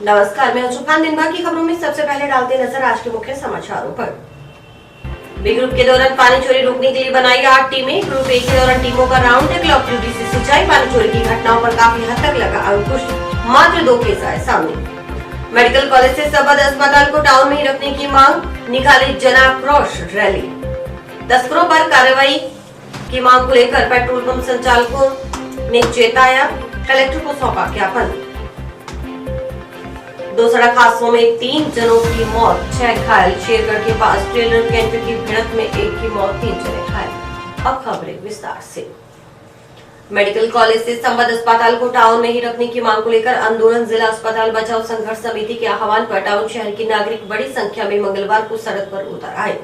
नमस्कार, मैं तूफान। दिन भर की खबरों में सबसे पहले डालते नजर आज के मुख्य समाचारों पर। बी ग्रुप के दौरान पानी चोरी रोकने के लिए बनाई 8 टीमें। ग्रुप ए के दौरान टीमों का राउंड द क्लॉक ड्यूटी से सिंचाई पानी चोरी की घटनाओं पर काफी हद तक लगा अंकुश। मात्र 2 केस आए सामने। मेडिकल कॉलेज से सबद अस्पताल को टाउन में ही रखने की मांग, निकाली जन आक्रोश रैली। तस्करों पर कार्रवाई की मांग को लेकर पेट्रोल पंप संचालकों ने चेताया, कलेक्टर को सौंपा ज्ञापन। 2 सड़क हादसों में 3 जनों की मौत, 6 घायल। शेरगढ़ के पास ट्रेलर कैंटर की भिड़ंत में 1 की मौत, 3 जने घायल। अब खबरें विस्तार से। मेडिकल कॉलेज से संबद्ध अस्पताल को टाउन में ही रखने की मांग को लेकर आंदोलन। जिला अस्पताल बचाओ संघर्ष समिति के आह्वान पर टाउन शहर के नागरिक बड़ी संख्या में मंगलवार को सड़क पर उतर आए।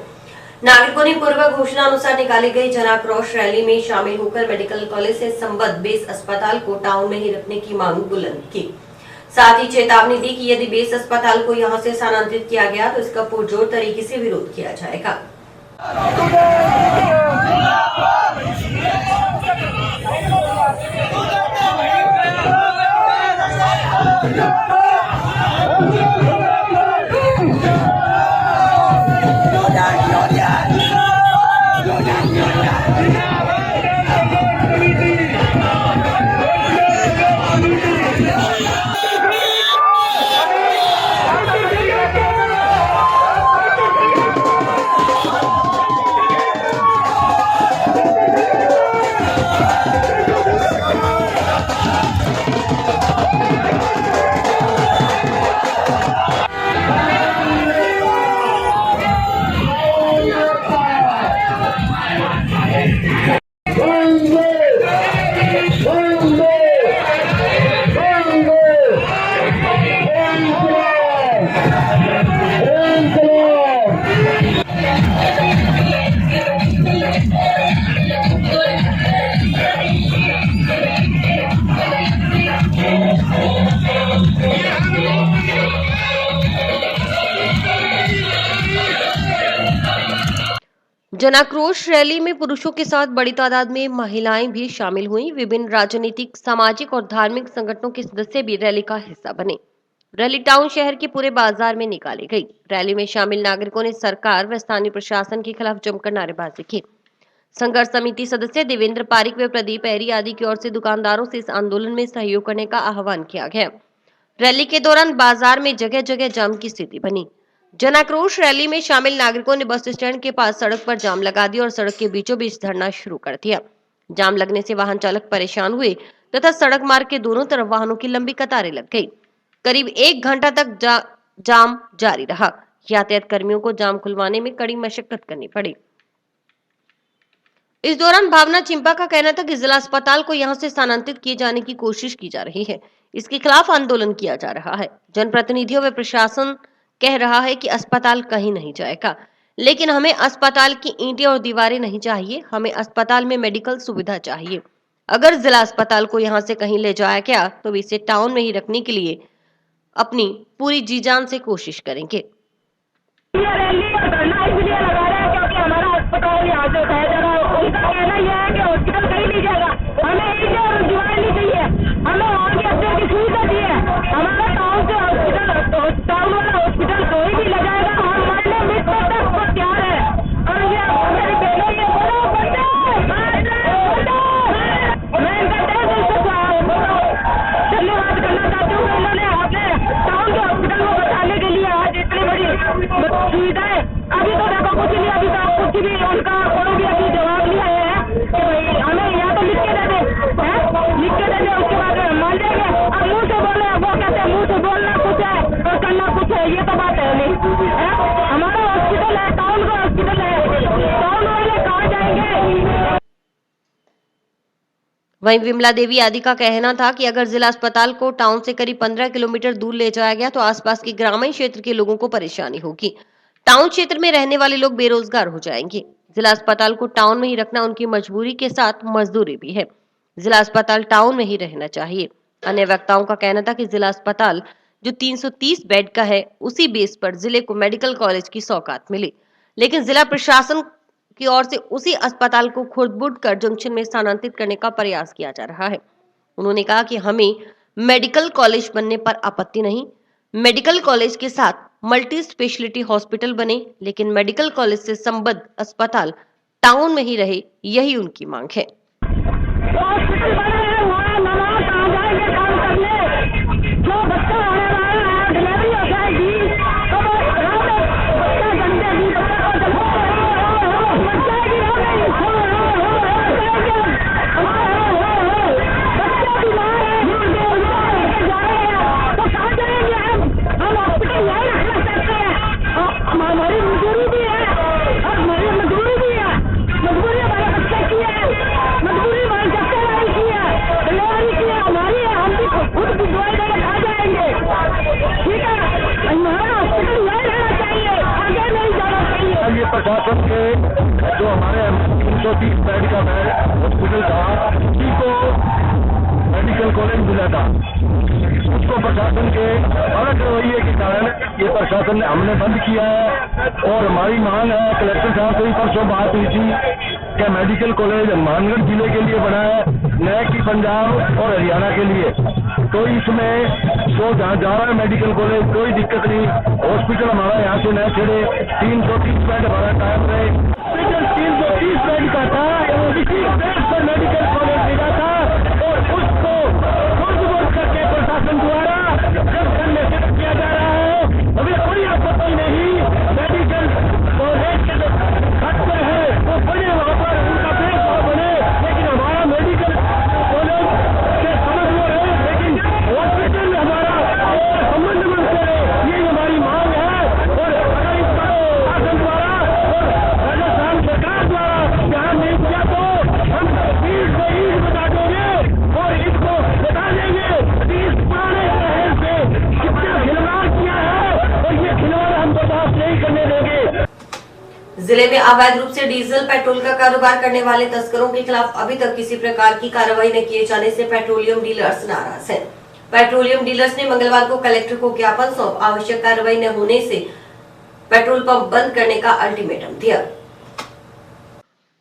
नागरिकों ने पूर्व घोषणा अनुसार निकाली गई जन आक्रोश रैली में शामिल होकर मेडिकल कॉलेज से संबद्ध बेस अस्पताल को टाउन में ही रखने की मांग बुलंद की। साथ ही चेतावनी दी कि यदि बेस अस्पताल को यहां से स्थानांतरित किया गया तो इसका पुरजोर तरीके से विरोध किया जाएगा। जन आक्रोश रैली में पुरुषों के साथ बड़ी तादाद में महिलाएं भी शामिल हुईं। विभिन्न राजनीतिक, सामाजिक और धार्मिक संगठनों के सदस्य भी रैली का हिस्सा बने। रैली टाउन शहर के पूरे बाजार में निकाली गई। रैली में शामिल नागरिकों ने सरकार व स्थानीय प्रशासन के खिलाफ जमकर नारेबाजी की। संघर्ष समिति सदस्य देवेंद्र पारिक व प्रदीप एरी आदि की ओर से दुकानदारों से इस आंदोलन में सहयोग करने का आह्वान किया गया। रैली के दौरान बाजार में जगह जगह जाम की स्थिति बनी। जन आक्रोश रैली में शामिल नागरिकों ने बस स्टैंड के पास सड़क पर जाम लगा दिया और सड़क के बीचों बीच धरना शुरू कर दिया। जाम लगने से वाहन चालक परेशान हुए तथा सड़क मार्ग के दोनों तरफ वाहनों की लंबी कतारें लग गई। करीब 1 घंटा तक जाम जारी रहा। यातायात कर्मियों को जाम खुलवाने में कड़ी मशक्कत करनी पड़ी। इस दौरान भावना चिंपा का कहना था कि जिला अस्पताल को यहां से स्थानांतरित किए जाने की कोशिश की जा रही है। इसके खिलाफ आंदोलन किया जा रहा है। जनप्रतिनिधियों व प्रशासन कह रहा है कि अस्पताल कहीं नहीं जाएगा, लेकिन हमें अस्पताल की ईंटें और दीवारें नहीं चाहिए। हमें अस्पताल में मेडिकल सुविधा चाहिए। अगर जिला अस्पताल को यहां से कहीं ले जाया गया तो इसे टाउन में ही रखने के लिए अपनी पूरी जी जान से कोशिश करेंगे। रैली और धरना इसलिए लगा रहे हैं क्योंकि हमारा अस्पताल यहाँ से उठाया जा रहा है। उनका कहना यह है कि हॉस्पिटल कहीं नहीं जाएगा, हमें ईंटें और दीवार नहीं चाहिए, हमें वहाँ की अफसर की सुविधा चाहिए। हमारा टाउन से हॉस्पिटल, टाउन वाला हॉस्पिटल कोई भी ले जाएगा, हम मरने मृत्यु तक को तैयार है। और ये मेरी बहनों ये बोलो मैं इनका तहे दिल से धन्यवाद करना चाहती हूँ। इन्होंने अपने टाउन के हॉस्पिटल को बचाने के लिए आज इतनी बड़ी सुविधाएं, अभी तो देखो कुछ नहीं, अभी तो कुछ भी उनका कोई भी अभी जवाब नहीं आया है कि भाई हमें यहाँ तो लिख के दे दे, लिख के दे दे, उसके बाद मान जाएंगे। अब मुंह से बोले, वो कहते हैं मुंह से बोलना कुछ है और करना कुछ है, ये तो बात है नहीं है। हमारा हॉस्पिटल है, टाउन का हॉस्पिटल है, टाउन वाले कहाँ जाएंगे। वहीं विमला देवी आदि का कहना था कि अगर जिला अस्पताल को टाउन से करीब 15 किलोमीटर दूर ले जाया गया तो आसपास के ग्रामीण क्षेत्र के लोगों को परेशानी होगी। टाउन क्षेत्र में रहने वाले लोग बेरोजगार हो जाएंगे। जिला अस्पताल को टाउन में ही रखना उनकी मजबूरी के साथ मजदूरी भी है। जिला अस्पताल टाउन में ही रहना चाहिए। अन्य वक्ताओं का कहना था कि जिला अस्पताल जो 330 बेड का है, उसी बेस पर जिले को मेडिकल कॉलेज की सौगात मिली, लेकिन जिला प्रशासन की ओर से उसी अस्पताल को खुर्द-बुर्द कर जंक्शन में स्थानांतरित करने का प्रयास किया जा रहा है। उन्होंने कहा कि हमें मेडिकल कॉलेज बनने पर आपत्ति नहीं, मेडिकल कॉलेज के साथ मल्टी स्पेशलिटी हॉस्पिटल बने, लेकिन मेडिकल कॉलेज से संबद्ध अस्पताल टाउन में ही रहे, यही उनकी मांग है। हॉस्पिटल बने हैं, वहाँ नमाज आ जाएंगे काम करने, जो बच्चा आने वाला है डिलीवरी हो जाएगी तो वो आराम में बच्चा जन्म देगी, बच्चा को जन्म बच्चा की बच्चा बीमार है जा रहे हैं तो कहाँ जाएंगे हम हॉस्पिटल यही रखना चाहते हैं। हमारी मजबूरी भी है, हमारी मजबूरी भी है, मजबूरी हमारे बच्चे की है, मजबूरी हमारे बच्चे वाली की है, डिलीवरी की है, हमारी है, हम भी खुद भी दवाई देकर खा जाएंगे। ठीक है, हमारा हॉस्पिटल यही रहना चाहिए, आगे नहीं जाना चाहिए। ये प्रशासन के जो हमारे 330 बेड का हॉस्पिटल था, उसी को मेडिकल कॉलेज मिला था, उसको प्रशासन के अलग रवैये के कारण ये प्रशासन ने हमने बंद किया है। और हमारी मांग है, कलेक्टर साहब से परसों बात हुई थी कि मेडिकल कॉलेज हनुमानगढ़ जिले के लिए बना है, न कि पंजाब और हरियाणा के लिए। तो इसमें जो जहाँ जा रहा है मेडिकल कॉलेज कोई दिक्कत नहीं, हॉस्पिटल हमारा यहाँ से न छेड़े। 330 बेड हमारा टाइम रहे, 330 बेड का था, इसी बेड पर मेडिकल कॉलेज मिला था और उसको करके प्रशासन द्वारा करने से किया जा रहा है। अभी कोई आपत्ति नहीं, मेडिकल कॉलेज के जो छत पर है वो बने, वहाँ पर उनका भेदभाव बने, लेकिन हमारा मेडिकल कॉलेज के समझ में रहे, लेकिन हॉस्पिटल हमारा संबंध में रहे, ये हमारी मांग है। और अगर इस पर शासन द्वारा और राजस्थान सरकार द्वारा ध्यान नहीं दिया तो हम ईंट से ईंट बता देंगे और इसको बता देंगे कि इस पुराने शहर से कितना खिलवाड़ किया है और ये खिलवाड़ हम बर्दाश्त नहीं करने देंगे। जिले में अवैध रूप से डीजल पेट्रोल का कारोबार करने वाले तस्करों के खिलाफ अभी तक किसी प्रकार की कार्रवाई न किए जाने से पेट्रोलियम डीलर्स नाराज हैं। पेट्रोलियम डीलर्स ने मंगलवार को कलेक्टर को ज्ञापन सौंप आवश्यक कार्रवाई न होने से पेट्रोल पंप बंद करने का अल्टीमेटम दिया।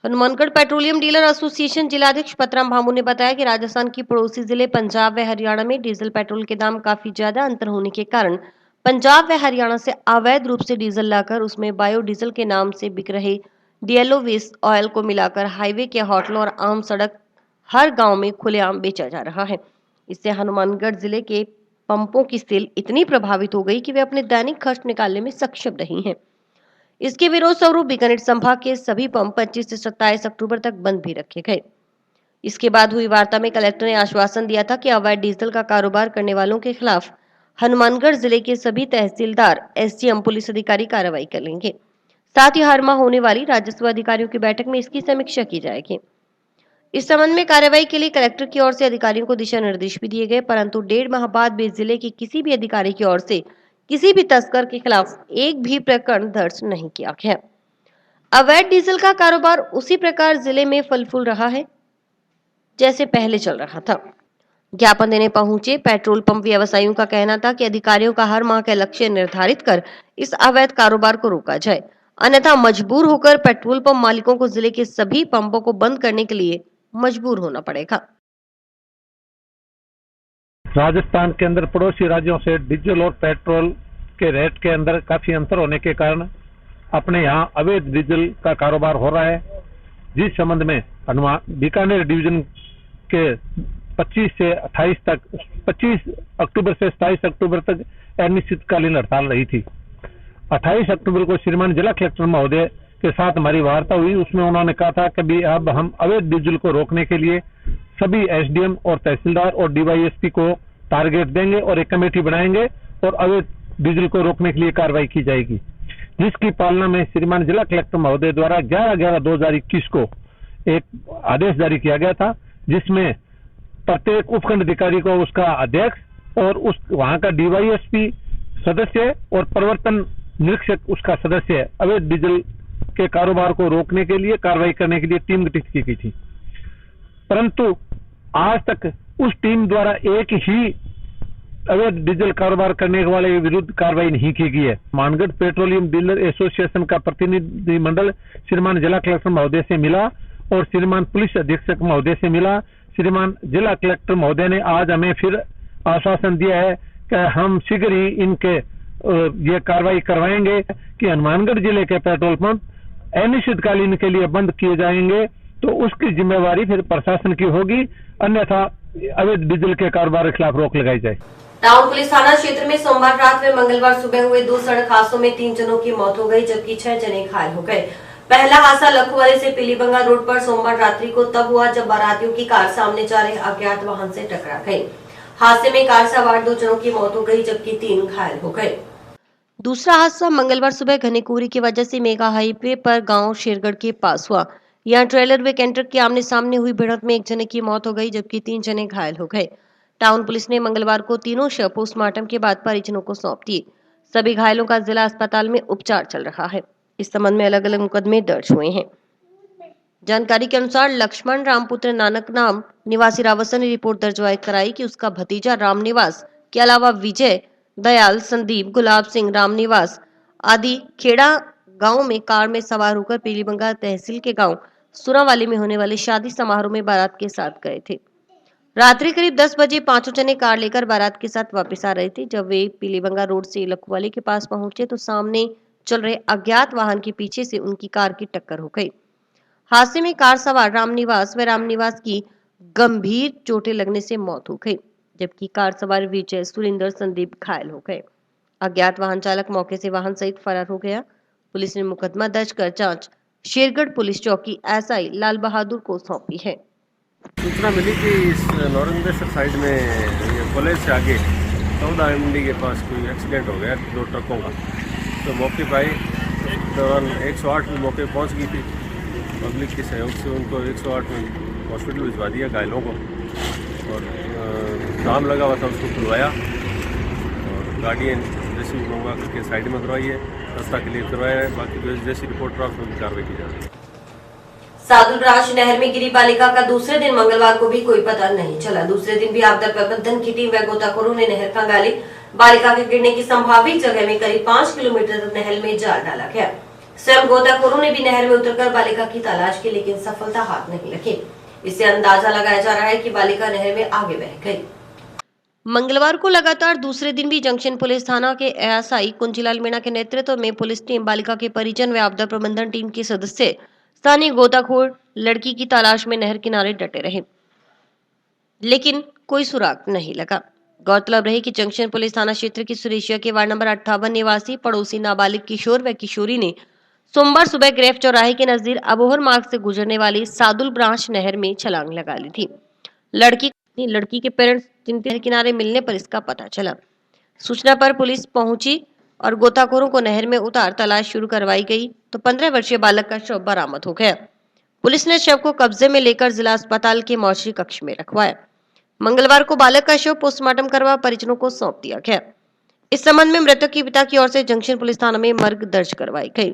हनुमानगढ़ पेट्रोलियम डीलर एसोसिएशन जिलाध्यक्ष पतराम भामू ने बताया कि राजस्थान की पड़ोसी जिले पंजाब व हरियाणा में डीजल पेट्रोल के दाम काफी ज्यादा अंतर होने के कारण पंजाब व हरियाणा से अवैध रूप से डीजल लाकर उसमें बायोडीजल के नाम से बिक रहे डीएलओ वेस्ट ऑयल को मिलाकर हाईवे के होटलों और आम सड़क हर गांव में खुलेआम बेचा जा रहा है। इससे हनुमानगढ़ जिले के पंपों की सेल इतनी प्रभावित हो गई कि वे अपने दैनिक खर्च निकालने में सक्षम नहीं है। इसके विरोध स्वरूप बीकानेर संभाग के सभी पंप 25 से 27 अक्टूबर तक बंद भी रखे गए। इसके बाद हुई वार्ता में कलेक्टर ने आश्वासन दिया था कि अवैध डीजल का कारोबार करने वालों के खिलाफ हनुमानगढ़ जिले के सभी तहसीलदार, एसडीएम, पुलिस अधिकारी कार्रवाई कर लेंगे। साथ ही हर माह होने वाली राजस्व अधिकारियों की बैठक में इसकी समीक्षा की जाएगी। इस संबंध में कार्रवाई के लिए कलेक्टर की ओर से अधिकारियों को दिशा निर्देश भी दिए गए, परंतु 1.5 माह बाद भी जिले के किसी भी अधिकारी की ओर से किसी भी तस्कर के खिलाफ एक भी प्रकरण दर्ज नहीं किया गया। अवैध डीजल का कारोबार उसी प्रकार जिले में फल फूल रहा है जैसे पहले चल रहा था। ज्ञापन देने पहुंचे पेट्रोल पंप व्यवसायियों का कहना था कि अधिकारियों का हर माह का लक्ष्य निर्धारित कर इस अवैध कारोबार को रोका जाए, अन्यथा मजबूर होकर पेट्रोल पंप मालिकों को जिले के सभी पंपों को बंद करने के लिए मजबूर होना पड़ेगा। राजस्थान के अंदर पड़ोसी राज्यों से डीजल और पेट्रोल के रेट के अंदर काफी अंतर होने के कारण अपने यहाँ अवैध डीजल का कारोबार हो रहा है, जिस संबंध में बीकानेर डिवीजन के 25 अक्टूबर से 27 अक्टूबर तक अनिश्चितकालीन हड़ताल रही थी। 28 अक्टूबर को श्रीमान जिला कलेक्टर महोदय के साथ हमारी वार्ता हुई, उसमें उन्होंने कहा था कि भी अब हम अवैध डीजल को रोकने के लिए सभी एसडीएम और तहसीलदार और डीवाईएसपी को टारगेट देंगे और एक कमेटी बनाएंगे और अवैध डीजल को रोकने के लिए कार्रवाई की जाएगी, जिसकी पालना में श्रीमान जिला कलेक्टर महोदय द्वारा 11/11/2021 को एक आदेश जारी किया गया था, जिसमें प्रत्येक उपखंड अधिकारी को उसका अध्यक्ष और उस वहां का डीवाईएसपी सदस्य और प्रवर्तन निरीक्षक उसका सदस्य अवैध डीजल के कारोबार को रोकने के लिए कार्रवाई करने के लिए टीम गठित की गई थी। परंतु आज तक उस टीम द्वारा एक ही अवैध डीजल कारोबार करने वाले के विरुद्ध कार्रवाई नहीं की गई है। मानगढ़ पेट्रोलियम डीलर एसोसिएशन का प्रतिनिधिमंडल श्रीमान जिला कलेक्टर महोदय से मिला और श्रीमान पुलिस अधीक्षक महोदय से मिला। श्रीमान जिला कलेक्टर महोदय ने आज हमें फिर आश्वासन दिया है हम शीघ्र ही इनके ये कार्रवाई करवाएंगे कि हनुमानगढ़ जिले के पेट्रोल पंप अनिश्चितकालीन के लिए बंद किए जाएंगे, तो उसकी जिम्मेवारी फिर प्रशासन की होगी, अन्यथा अवैध डीजल के कारोबार के खिलाफ रोक लगाई जाए। टाउन पुलिस थाना क्षेत्र में सोमवार रात में मंगलवार सुबह हुए 2 सड़क हादसों में 3 जनों की मौत हो गई, जबकि 6 जने घायल हो गए। पहला हादसा लखुवाली से पीलीबंगा रोड पर सोमवार रात्रि को तब हुआ जब बारातियों की कार सामने जा रहे अज्ञात वाहन से टकरा गई। हादसे में कार सवार 2 जनों की मौत हो गई, जबकि 3 घायल हो गए। दूसरा हादसा मंगलवार सुबह घने कोहरे की वजह से मेगा हाईवे पर गांव शेरगढ़ के पास हुआ। यहां ट्रेलर व कैंटर के आमने सामने हुई भिड़ंत में 1 जने की मौत हो गई, जबकि 3 जने घायल हो गए। टाउन पुलिस ने मंगलवार को तीनों शव पोस्टमार्टम के बाद परिजनों को सौंप दिए। सभी घायलों का जिला अस्पताल में उपचार चल रहा है। इस संबंध में अलग अलग मुकदमे दर्ज हुए हैं। जानकारी के अनुसार लक्ष्मण रामपुत्र नानक नाम निवासी रावसन ने रिपोर्ट दर्ज कराई कि उसका भतीजा रामनिवास के अलावा विजय, दयाल, संदीप, गुलाब सिंह, रामनिवास आदि खेड़ा गांव में कार में सवार होकर पीलीबंगा तहसील के गांव सुरावाली में होने वाले शादी समारोह में बारात के साथ गए थे। रात्रि करीब 10 बजे पांचों जने कार लेकर बारात के साथ वापस आ रहे थे। जब वे पीलीबंगा रोड से लखुवाली के पास पहुंचे तो सामने चल रहे अज्ञात वाहन के पीछे से उनकी कार की टक्कर हो गई। हादसे में कार सवार रामनिवास की गंभीर चोटें लगने से मौत हो गई, जबकि कार सवार विजय, सुरेंद्र, संदीप घायल हो गए। अज्ञात वाहन चालक मौके से वाहन सहित फरार हो गया। पुलिस ने मुकदमा दर्ज कर जांच शेरगढ़ पुलिस चौकी एसआई लाल बहादुर को सौंपी है। सूचना मिली कि इस नौरंगेश्वर साइड में ये कॉलेज से आगे 14 MD के पास कोई एक्सीडेंट हो गया 2 ट्रकों का। तो मौके पर आई, उस दौरान 108 में मौके पहुंच गई थी। पब्लिक के सहयोग से उनको 108 में हॉस्पिटल भिजवा दिया घायलों को, और जाम लगा हुआ था उसको खुलवाया और गाड़ियाँ जैसी मंगवा करके साइड में करवाई है, रास्ता क्लियर करवाया है। बाकी जैसी रिपोर्ट प्राप्त होगी कार्रवाई की जा रही है। सादुलराज नहर में गिरी बालिका का दूसरे दिन मंगलवार को भी कोई पता नहीं चला। दूसरे दिन भी आपदा प्रबंधन की टीम व गोताखोरों ने नहर खंगाली। बालिका के गिरने की संभावित जगह में करीब 5 किलोमीटर तक नहर में जाल डाला गया। स्वयं गोताखोरों ने भी नहर में उतरकर बालिका की तलाश की, लेकिन सफलता हाथ नहीं लगी। इससे अंदाजा लगाया जा रहा है कि बालिका नहर में आगे बह गई। मंगलवार को लगातार दूसरे दिन भी जंक्शन पुलिस थाना के एएसआई कुंजीलाल मीणा के नेतृत्व में पुलिस टीम, बालिका के परिजन व आपदा प्रबंधन टीम के सदस्य, स्थानीय गोताखोर लड़की की तलाश में नहर किनारे डटे रहे, लेकिन कोई सुराग नहीं लगा। गौरतलब रहे कि जंक्शन पुलिस थाना क्षेत्र की सुरेशिया के वार्ड नंबर 58 निवासी पड़ोसी नाबालिग किशोर व किशोरी ने सोमवार सुबह ग्रेफ चौराहे के नजदीक अबोहर मार्ग से गुजरने वाली सादुल ब्रांच नहर में छलांग लगा ली थी। लड़की के पेरेंट्स नहर किनारे मिलने पर इसका पता चला। सूचना पर पुलिस पहुंची और गोताखोरों को नहर में उतार तलाश शुरू करवाई गई तो 15 वर्षीय बालक का शव बरामद हो गया। पुलिस ने शव को कब्जे में लेकर जिला अस्पताल के मॉर्चरी कक्ष में रखवाया। मंगलवार को बालक का शव पोस्टमार्टम करवा परिजनों को सौंप दिया गया। इस संबंध में मृतक के पिता की ओर से जंक्शन पुलिस थाना में मर्ग दर्ज करवाई गई।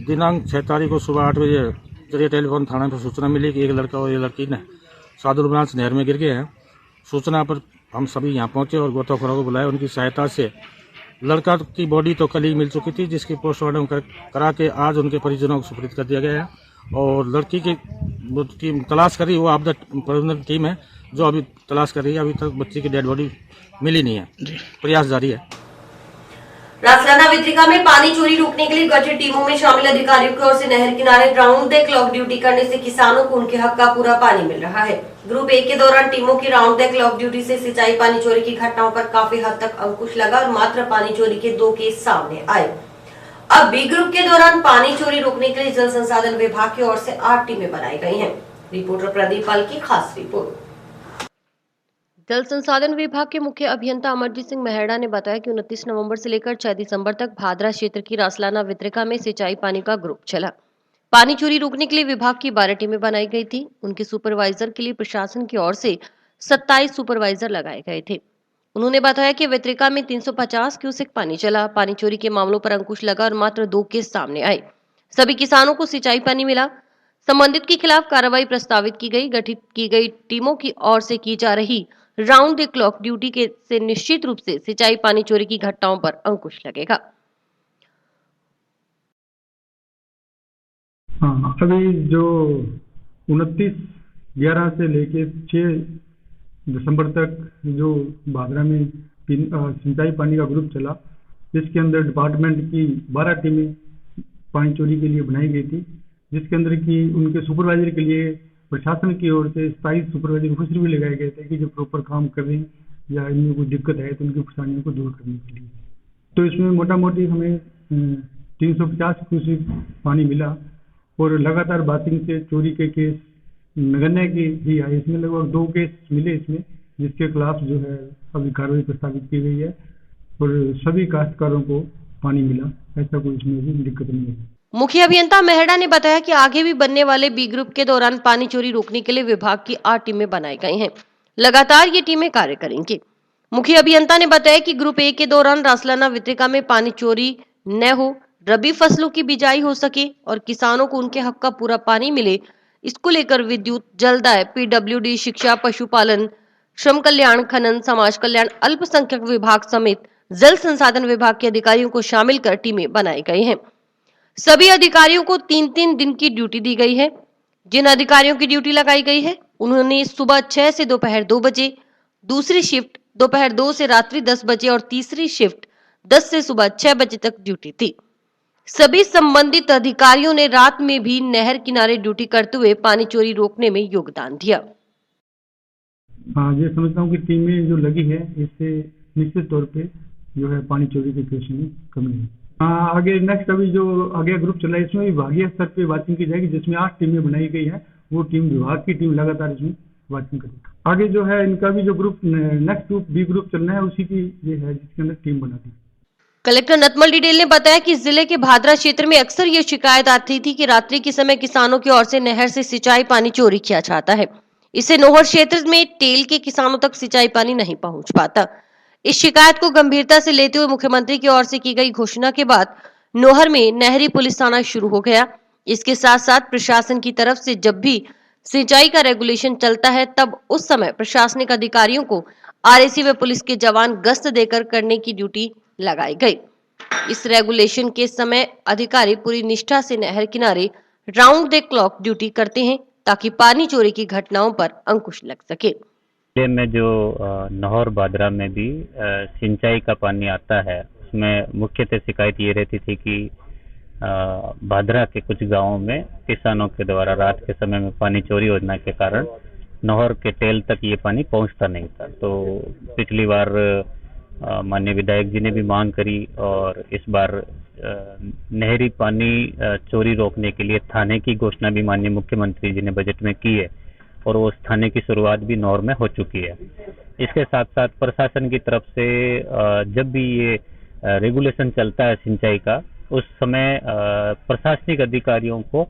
दिनांक 6 तारीख को सुबह 8 बजे जरिए टेलीफोन थाने पर सूचना मिली कि एक लड़का और एक लड़की ने सादुल ब्रांच नहर में गिर गए हैं। सूचना पर हम सभी यहाँ पहुंचे और गोताखोरों को बुलाया। उनकी सहायता से लड़का की बॉडी तो कल ही मिल चुकी थी, जिसकी पोस्टमार्टम करा के आज उनके परिजनों को सुपुर्द कर दिया गया है। और लड़की की टीम तलाश कर रही है, वो आपदा प्रबंधन टीम है जो अभी तलाश कर रही है। अभी तक बच्ची की डेड बॉडी मिली नहीं है, प्रयास जारी है। रासलाना विद्रिका में पानी चोरी रोकने के लिए गठित टीमों में शामिल अधिकारियों की ओर से नहर किनारे राउंड द क्लॉक ड्यूटी करने से किसानों को उनके हक का पूरा पानी मिल रहा है। ग्रुप ए के दौरान टीमों की राउंड द क्लॉक ड्यूटी से सिंचाई पानी चोरी की घटनाओं पर काफी हद तक अंकुश लगा और मात्र पानी चोरी के 2 केस सामने आए। अब बी ग्रुप के दौरान पानी चोरी रोकने के लिए जल संसाधन विभाग की ओर से 8 टीमें बनाई गई हैं। रिपोर्टर प्रदीप पाल की खास रिपोर्ट। जल संसाधन विभाग के मुख्य अभियंता अमरजीत सिंह मेहरा ने बताया कि 29 नवंबर से लेकर 6 दिसंबर तक भादरा क्षेत्र की रासलाना विद्रिका में सिंचाई पानी का ग्रुप चला। पानी चोरी रोकने के लिए विभाग की 12 टीमें बनाई गई थी। उनके सुपरवाइजर के लिए प्रशासन की ओर से 27 सुपरवाइजर लगाए गए थे। उन्होंने बताया कि विद्रिका में 350 क्यूसेक पानी चला। पानी चोरी के मामलों पर अंकुश लगा और मात्र 2 केस सामने आए। सभी किसानों को सिंचाई पानी मिला। संबंधित के खिलाफ कार्रवाई प्रस्तावित की गई। गठित की गई टीमों की ओर से की जा रही राउंड द क्लॉक ड्यूटी के से निश्चित रूप से सिंचाई पानी चोरी की घटनाओं पर अंकुश लगेगा। हाँ, अभी जो 29/11 से लेके 6 दिसंबर तक जो भादरा में सिंचाई पानी का ग्रुप चला, इसके अंदर डिपार्टमेंट की 12 टीमें पानी चोरी के लिए बनाई गई थी, जिसके अंदर की उनके सुपरवाइजर के लिए प्रशासन की ओर से 27 सुपरवाइजर ऑफिसर भी लगाए गए थे कि जो प्रॉपर काम कर रहे हैं या इनमें कोई दिक्कत है तो उनकी परेशानियों को दूर करने के लिए। तो इसमें मोटा मोटी हमें 350 क्यूसेक पानी मिला और लगातार बाथिंग से चोरी के केस नगण्य के ही आए। इसमें लगभग 2 केस मिले इसमें, जिसके खिलाफ जो है अभी कार्रवाई प्रस्तावित की गई है और सभी काश्तकारों को पानी मिला, ऐसा कोई इसमें भी दिक्कत नहीं है। मुख्य अभियंता मेहड़ा ने बताया कि आगे भी बनने वाले बी ग्रुप के दौरान पानी चोरी रोकने के लिए विभाग की 8 टीमें बनाई गई हैं। लगातार ये टीमें कार्य करेंगी। मुख्य अभियंता ने बताया कि ग्रुप ए के दौरान रासलाना वितरिका में पानी चोरी न हो, रबी फसलों की बिजाई हो सके और किसानों को उनके हक का पूरा पानी मिले, इसको लेकर विद्युत, जलदाय, पीडब्ल्यूडी, शिक्षा, पशुपालन, श्रम कल्याण, खनन, समाज कल्याण, अल्पसंख्यक विभाग समेत जल संसाधन विभाग के अधिकारियों को शामिल कर टीमें बनाई गई हैं। सभी अधिकारियों को 3-3 दिन की ड्यूटी दी गई है। जिन अधिकारियों की ड्यूटी लगाई गई है उन्होंने सुबह 6 से दोपहर 2 बजे, दूसरी शिफ्ट दोपहर 2 से रात्रि 10 बजे और तीसरी शिफ्ट 10 से सुबह 6 बजे तक ड्यूटी थी। सभी संबंधित अधिकारियों ने रात में भी नहर किनारे ड्यूटी करते हुए पानी चोरी रोकने में योगदान दिया। हाँ, ये समझता हूँ कि टीमें जो लगी है इससे निश्चित तौर पे जो है पानी चोरी के केस में कमी है। हाँ, आगे नेक्स्ट अभी जो आगे ग्रुप चल रहा है इसमें विभागीय स्तर पे वाचिंग की जाएगी, जिसमें 8 टीमें बनाई गई है। वो टीम विभाग की टीम लगातार इसमें वाचिंग करेगी। आगे जो है इनका भी जो group next group B group चलना है उसी की ये है जिसके अंदर टीम बनाती है। कलेक्टर नतमल डिडेल ने बताया कि जिले के भादरा क्षेत्र में अक्सर ये शिकायत आती थी कि रात्रि के समय किसानों की ओर से नहर से सिंचाई पानी चोरी किया जाता है। इससे नोहर क्षेत्र में टेल के किसानों तक सिंचाई पानी नहीं पहुंच पाता। इस शिकायत को गंभीरता से लेते हुए मुख्यमंत्री की ओर से की गई घोषणा के बाद नोहर में नहरी पुलिस थाना शुरू हो गया। इसके साथ साथ प्रशासन की तरफ से जब भी सिंचाई का रेगुलेशन चलता है तब उस समय प्रशासनिक अधिकारियों को आरएसी व पुलिस के जवान गश्त देकर करने की ड्यूटी लगाई गई। इस रेगुलेशन के समय अधिकारी पूरी निष्ठा से नहर किनारे राउंड द क्लॉक ड्यूटी करते हैं ताकि पानी चोरी की घटनाओं पर अंकुश लग सके। जिले में जो नहर भादरा में भी सिंचाई का पानी आता है उसमें मुख्यतः शिकायत ये रहती थी कि भादरा के कुछ गांवों में किसानों के द्वारा रात के समय में पानी चोरी होने के कारण नहर के टेल तक ये पानी पहुंचता नहीं था। तो पिछली बार माननीय विधायक जी ने भी मांग करी और इस बार नहरी पानी चोरी रोकने के लिए थाने की घोषणा भी माननीय मुख्यमंत्री जी ने बजट में की है और उस थाने की शुरुआत भी नौर में हो चुकी है। इसके साथ साथ प्रशासन की तरफ से जब भी ये रेगुलेशन चलता है सिंचाई का उस समय प्रशासनिक अधिकारियों को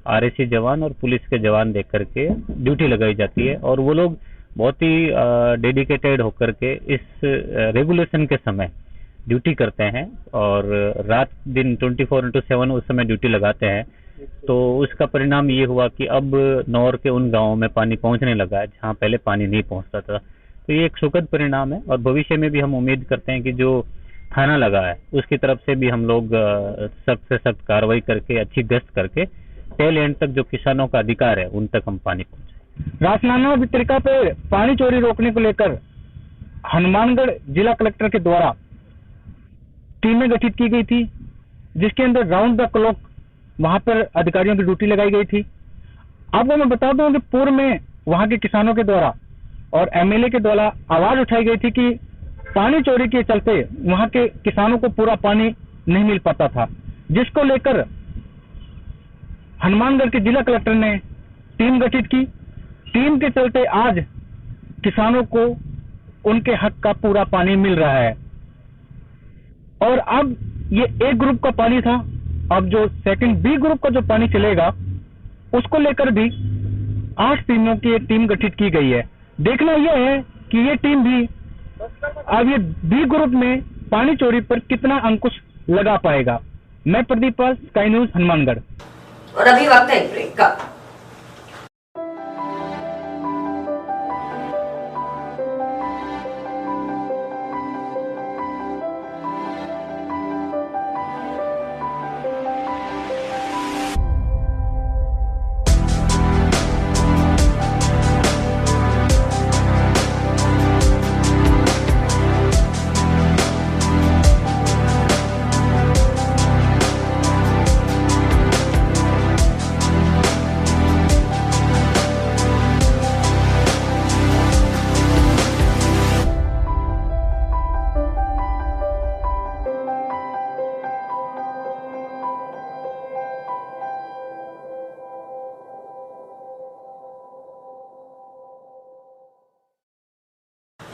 आरएसी जवान और पुलिस के जवान देख करके ड्यूटी लगाई जाती है और वो लोग बहुत ही डेडिकेटेड होकर के इस रेगुलेशन के समय ड्यूटी करते हैं और रात दिन 24/7 उस समय ड्यूटी लगाते हैं। तो उसका परिणाम ये हुआ कि अब नौर के उन गांवों में पानी पहुंचने लगा है जहां पहले पानी नहीं पहुंचता था। तो ये एक सुखद परिणाम है और भविष्य में भी हम उम्मीद करते हैं कि जो थाना लगा है उसकी तरफ से भी हम लोग सख्त से सख्त कार्रवाई करके अच्छी गश्त करके टेल एंड तक जो किसानों का अधिकार है उन तक हम पानी पहुंचाएं। रासलाना वितरिका पे पानी चोरी रोकने को लेकर हनुमानगढ़ जिला कलेक्टर के द्वारा टीमें गठित की गई थी, जिसके अंदर राउंड द क्लॉक वहां पर अधिकारियों की ड्यूटी लगाई गई थी। आपको मैं बता दूं कि पूर्व में वहां के किसानों के द्वारा और एमएलए के द्वारा आवाज उठाई गई थी कि पानी चोरी के चलते वहां के किसानों को पूरा पानी नहीं मिल पाता था, जिसको लेकर हनुमानगढ़ के जिला कलेक्टर ने टीम गठित की। टीम के चलते आज किसानों को उनके हक का पूरा पानी मिल रहा है और अब ये ए ग्रुप का पानी था, अब जो सेकंड बी ग्रुप का जो पानी चलेगा उसको लेकर भी 8 टीमों की एक टीम गठित की गई है। देखना यह है कि ये टीम भी अब ये बी ग्रुप में पानी चोरी पर कितना अंकुश लगा पाएगा। मैं प्रदीप पाल, स्काई न्यूज, हनुमानगढ़। और अभी वक्त है ब्रेक का।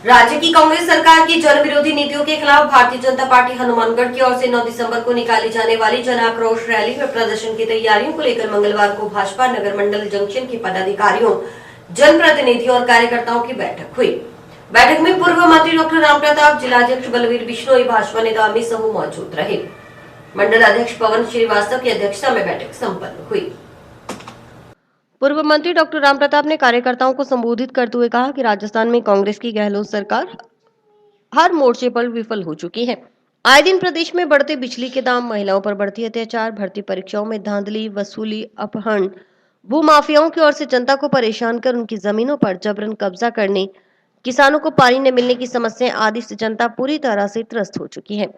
राज्य की कांग्रेस सरकार की जन विरोधी नीतियों के खिलाफ भारतीय जनता पार्टी हनुमानगढ़ की ओर से 9 दिसंबर को निकाली जाने वाली जन आक्रोश रैली में प्रदर्शन की तैयारियों को लेकर मंगलवार को भाजपा नगर मंडल जंक्शन के पदाधिकारियों, जनप्रतिनिधियों और कार्यकर्ताओं की बैठक हुई। बैठक में पूर्व मंत्री डॉक्टर रामप्रताप, जिलाध्यक्ष बलवीर बिश्नोई, भाजपा नेता अमित साहू मौजूद रहे। मंडल अध्यक्ष पवन श्रीवास्तव की अध्यक्षता में बैठक संपन्न हुई। पूर्व मंत्री डॉक्टर रामप्रताप ने कार्यकर्ताओं को संबोधित करते हुए कहा कि राजस्थान में कांग्रेस की गहलोत सरकार हर मोर्चे पर विफल हो चुकी है। आए दिन प्रदेश में बढ़ते बिजली के दाम, महिलाओं पर बढ़ती अत्याचार, भर्ती परीक्षाओं में धांधली, वसूली, अपहरण, भूमाफियाओं की ओर से जनता को परेशान कर उनकी जमीनों पर जबरन कब्जा करने, किसानों को पानी न मिलने की समस्याएं आदि से जनता पूरी तरह से त्रस्त हो चुकी है।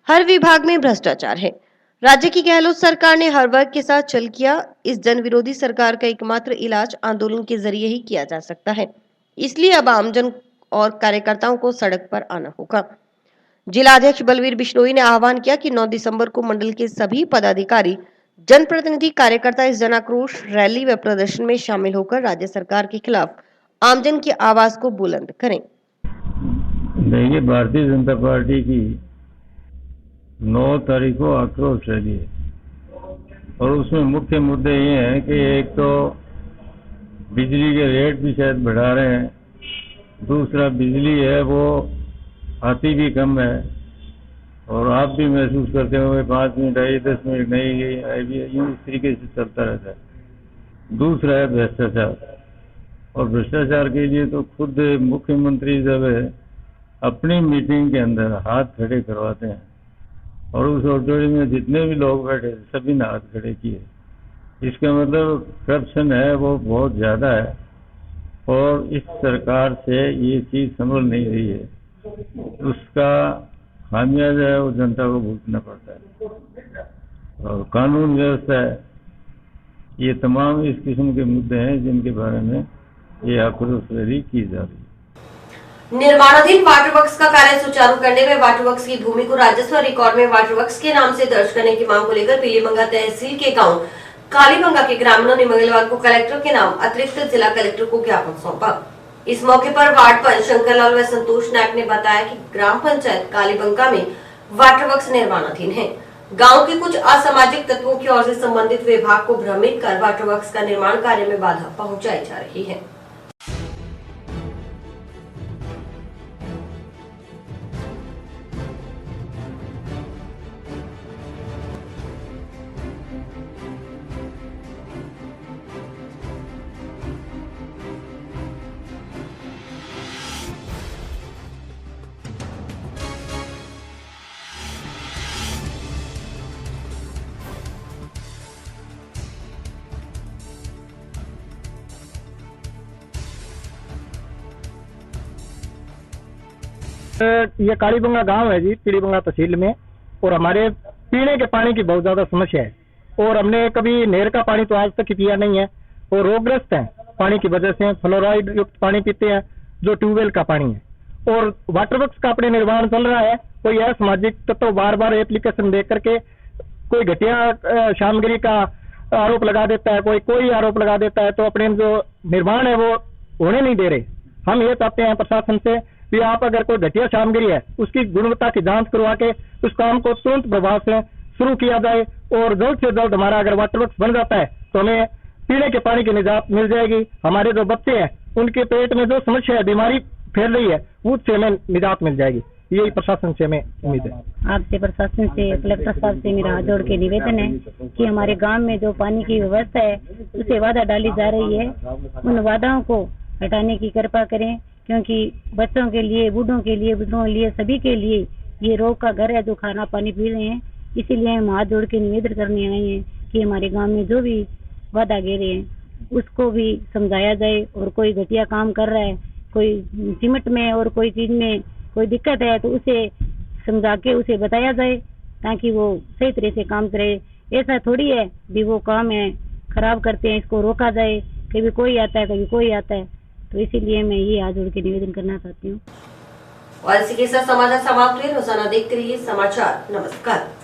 हर विभाग में भ्रष्टाचार है। राज्य की गहलोत सरकार ने हर वर्ग के साथ छल किया। इस जन विरोधी सरकार का एकमात्र इलाज आंदोलन के जरिए ही किया जा सकता है। इसलिए अब आमजन और कार्यकर्ताओं को सड़क पर आना होगा। जिलाध्यक्ष बलवीर बिश्नोई ने आह्वान किया कि 9 दिसंबर को मंडल के सभी पदाधिकारी, जनप्रतिनिधि, कार्यकर्ता इस जन आक्रोश रैली व प्रदर्शन में शामिल होकर राज्य सरकार के खिलाफ आमजन की आवाज को बुलंद करें। देखिए, भारतीय जनता पार्टी की 9 तारीख को आक्रोश रैली है और उसमें मुख्य मुद्दे ये हैं कि एक तो बिजली के रेट भी शायद बढ़ा रहे हैं, दूसरा बिजली है वो आती भी कम है और आप भी महसूस करते होंगे 5 मिनट आई, 10 मिनट नहीं गई, आई भी, यूँ इस तरीके से चलता रहता है। दूसरा है भ्रष्टाचार, और भ्रष्टाचार के लिए तो खुद मुख्यमंत्री जब अपनी मीटिंग के अंदर हाथ खड़े करवाते हैं और उस ऑडिटोरियम में जितने भी लोग बैठे सभी ने हाथ खड़े किए। इसका मतलब करप्शन है वो बहुत ज़्यादा है और इस सरकार से ये चीज़ संभल नहीं रही है, उसका खामियाजा है वो जनता को भुगतना पड़ता है। और कानून व्यवस्था है, ये तमाम इस किस्म के मुद्दे हैं जिनके बारे में ये आक्रोश रैली की जा रही है। निर्माणाधीन वाटर वर्क्स का कार्य सुचारू करने में वाटर वर्क्स की भूमि को राजस्व रिकॉर्ड में वाटर वर्क्स के नाम से दर्ज करने की मांग को लेकर पीलीबंगा तहसील के गांव कालीबंगा के ग्रामीणों ने मंगलवार को कलेक्टर के नाम अतिरिक्त जिला कलेक्टर को ज्ञापन सौंपा। इस मौके पर वार्ड पंच शंकरलाल व संतोष नायक ने बताया कि ग्राम पंचायत कालीबंगा में वाटर वर्क्स निर्माणाधीन है। गांव के कुछ असामाजिक तत्वों की ओर से संबंधित विभाग को भ्रमित कर वाटर वर्क्स का निर्माण कार्य में बाधा पहुंचाई जा रही है। ये कालीबंगा गांव है जी, पीलीबंगा तहसील में, और हमारे पीने के पानी की बहुत ज्यादा समस्या है और हमने कभी नहर का पानी तो आज तक पिया नहीं है और रोगग्रस्त है पानी की वजह से। फ्लोराइड युक्त पानी पीते हैं जो ट्यूबवेल का पानी है और वाटर वर्क्स का अपने निर्माण चल रहा है। कोई असामाजिक तत्व बार बार एप्लीकेशन दे करके कोई घटिया सामग्री का आरोप लगा देता है, कोई आरोप लगा देता है, तो अपने जो निर्माण है वो होने नहीं दे रहे। हम ये चाहते हैं प्रशासन से कि आप अगर कोई घटिया सामग्री है उसकी गुणवत्ता की जांच करवा के उस काम को तुरंत प्रभाव से शुरू किया जाए और जल्द से जल्द हमारा अगर वाटर वर्क्स बन जाता है तो हमें पीने के पानी की निजात मिल जाएगी। हमारे जो बच्चे हैं उनके पेट में जो समस्या है, बीमारी फैल रही है, उससे हमें निजात मिल जाएगी। यही प्रशासन से हमें उम्मीद है। आपसे प्रशासन से, कलेक्टर साहब से मेरा हाथ जोड़ के निवेदन है कि हमारे गांव में जो पानी की व्यवस्था है उसे बाधा डाली जा रही है, उन बाधाओं को हटाने की कृपा करें, क्योंकि बच्चों के लिए, बूढ़ों के लिए, बुजुर्गों के लिए, सभी के लिए ये रोग का घर है जो खाना पानी पी रहे हैं। इसीलिए हम हाथ जोड़ के निवेदन करने आए हैं कि हमारे गांव में जो भी वादा घेरे हैं उसको भी समझाया जाए और कोई घटिया काम कर रहा है, कोई सीमेंट में और कोई चीज में कोई दिक्कत है तो उसे समझा के उसे बताया जाए ताकि वो सही तरह से काम करे। ऐसा थोड़ी है भी वो काम है खराब करते हैं, इसको रोका जाए। कभी कोई आता है, कभी कोई आता है, तो इसीलिए मैं ये हाथ जोड़ के निवेदन करना चाहती हूँ। और इसी के साथ समाचार समाप्त हुए। रोजाना देखते रहिए समाचार। नमस्कार।